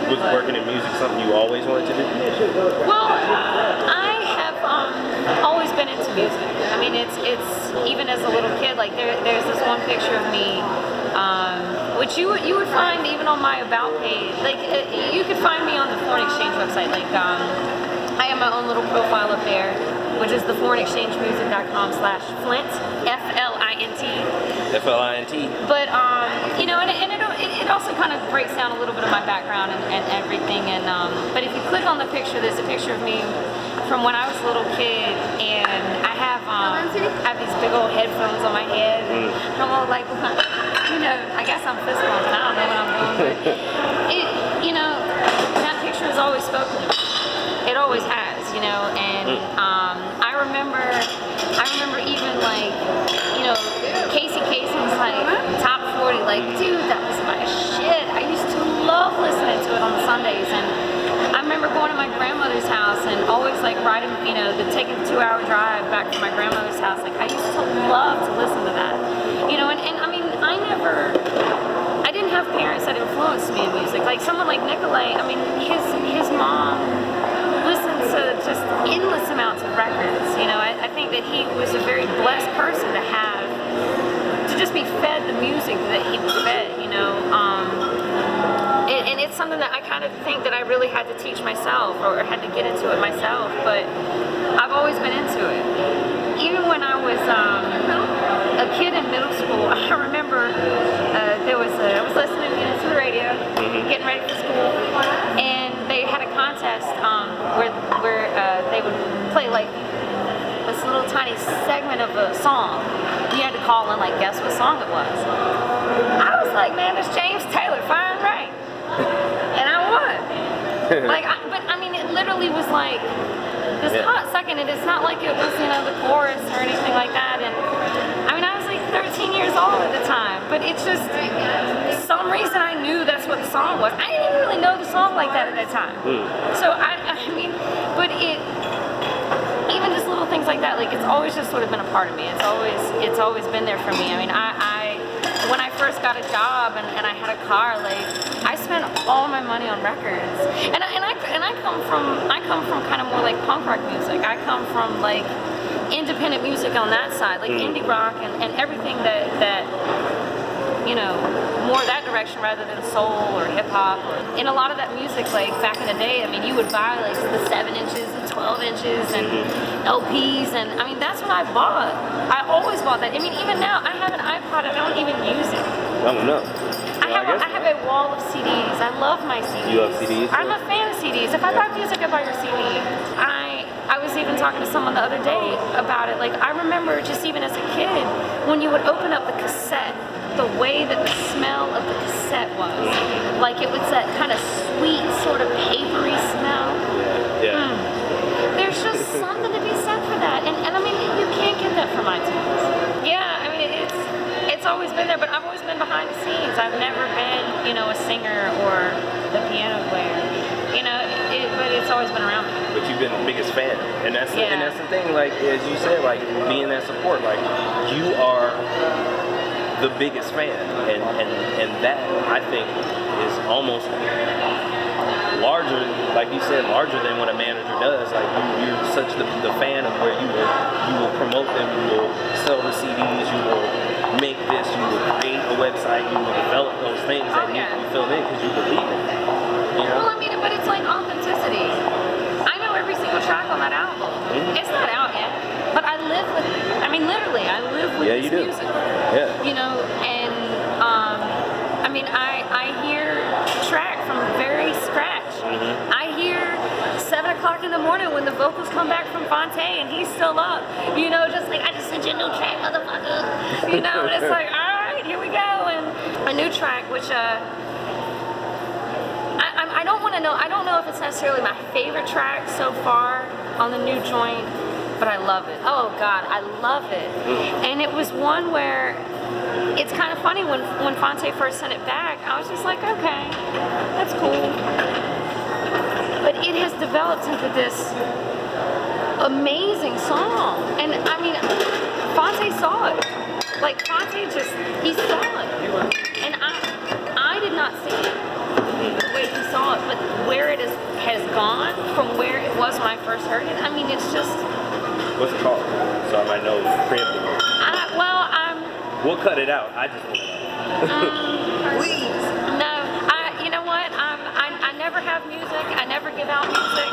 Was working in music something you always wanted to do? Well, I have always been into music. I mean, it's even as a little kid. Like there's this one picture of me, which you would find even on my about page. Like you could find me on the Foreign Exchange website. Like I have my own little profile up there, which is the foreignexchangemusic.com/Flint, F-L-I-N-T. F-L-I-N-T. But you know, and it also kind of breaks down a little bit of my background and everything. And but if you click on the picture, there's a picture of me from when I was a little kid, and I have these big old headphones on my head. I'm all like, you know, I guess I'm fist bumping. I don't know what I'm doing, but you know, that picture has always spoken to me. It always has, you know, and I remember even like, you know, Casey Kasem's like top 40, like, dude, that was my shit. I used to love listening to it on Sundays, and I remember going to my grandmother's house and always like riding, you know, taking the 2-hour drive back to my grandmother's house. Like I used to love to listen to that, you know, and I mean, I didn't have parents that influenced me in music. Like someone like Nicolay, I mean, his mom listened to just endless amounts of records, you know. I think that he was a very blessed person to have, to just be fed the music that he was fed, you know. And it's something that I kind of think that I really had to teach myself, or had to get into it myself, but I've always been into it. Even when I was a kid in middle school, I remember I was listening, you know, to the radio, getting ready for school, and they had a contest where they would play like this little tiny segment of a song. You had to call and like guess what song it was. I was like, man, it's James Taylor, Fine Rain, and I won. Like, but I mean, it literally was like this hot second, and it's not like it was, you know, the chorus or anything like that. And I mean, I was like 13 years old at the time, but it's just some reason I knew that's what the song was. I didn't even really know the song like that at that time. So I mean, but even just little things like that, like it's always just sort of been a part of me. It's always been there for me. I mean, when I first got a job and I had a car, like I spent all my money on records. And I come from kind of more like punk rock music. I come from like independent music on that side, like indie rock and everything that you know, more that direction rather than soul or hip hop. In a lot of that music, like back in the day, I mean, you would buy like the 7 inches and 12 inches and LPs, and I mean, that's what I bought. I always bought that. I mean, even now, I have an iPod, I don't even use it. I don't know. I have a wall of CDs. I love my CDs. You love CDs? I'm a fan of CDs. If I buy music, I buy your CD. I was even talking to someone the other day about it. Like, I remember just even as a kid, when you would open up the cassette, the way that the smell of the cassette was. Like, it was that kind of sweet, sort of papery smell. There's just something to be said for that. And I mean, you can't get that from iTunes. Yeah, I mean, it's always been there, but I've always been behind the scenes. I've never been, you know, a singer or the piano player. You know, but it's always been around me. But you've been the biggest fan, and that's the thing. Like as you said, like being that support, like you are the biggest fan, and that I think is almost larger, like you said, larger than what a manager does. Like you're such the fan of where you will promote them, you will sell the CDs, you will make this, you will create a website, you will develop those things that you fill in because you believe in it. You know? Well, I mean, but it's like authenticity. I know every single track on that album. It's not out yet, but I live with it. I mean, literally, I live with this music. You know, and I mean, I hear track from very scratch. I hear 7 o'clock in the morning when the vocals come back from Fonte and he's still up. You know, just like, I just sent you a new track, motherfucker. You know, and it's like, all right, here we go. And a new track, which I don't want to know. I don't know if it's necessarily my favorite track so far on the new joint, but I love it. Oh God, I love it. And it was one where it's kind of funny when Fonte first sent it back. I was just like, okay, that's cool. But it has developed into this amazing song. And I mean, Fonte saw it. Like Fonte he saw it. And I did not see it the way he saw it, but from where it was when I first heard it. I mean, it's just. What's it called? So I might know preemptively. We'll cut it out. I just want to know. Please. No, you know what? I never have music. I never give out music.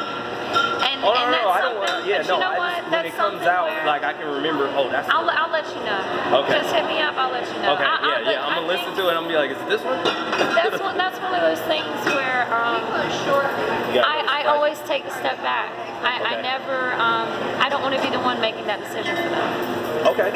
And, oh, and no, that's I don't want to. Yeah, but no. you know what? When it comes out, like I can remember. Oh, that's. I'll let you know. Okay. Just hit me up. I'll let you know. Okay. I'm gonna listen to it. I'm gonna be like, is it this one? That's one of those things where I always take a step back. I never. I don't want to be the one making that decision for them. Okay.